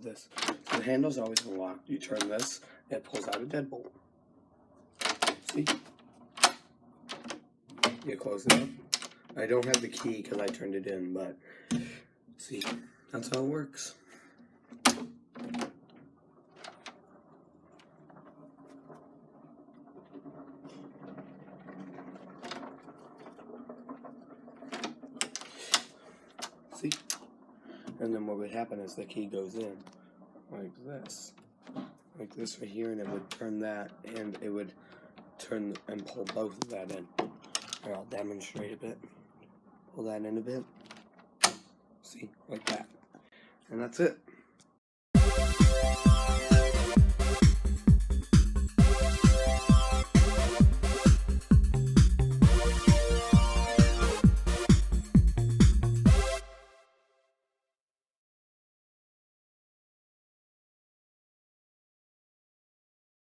this. So the handle's always unlocked. You turn this, it pulls out a deadbolt. See? You close it up. I don't have the key because I turned it in, but see, that's how it works. See? And then what would happen is the key goes in like this right here, and it would turn that, and it would turn and pull both of that in. And I'll demonstrate a bit. Pull that in a bit. See, like that. And that's it.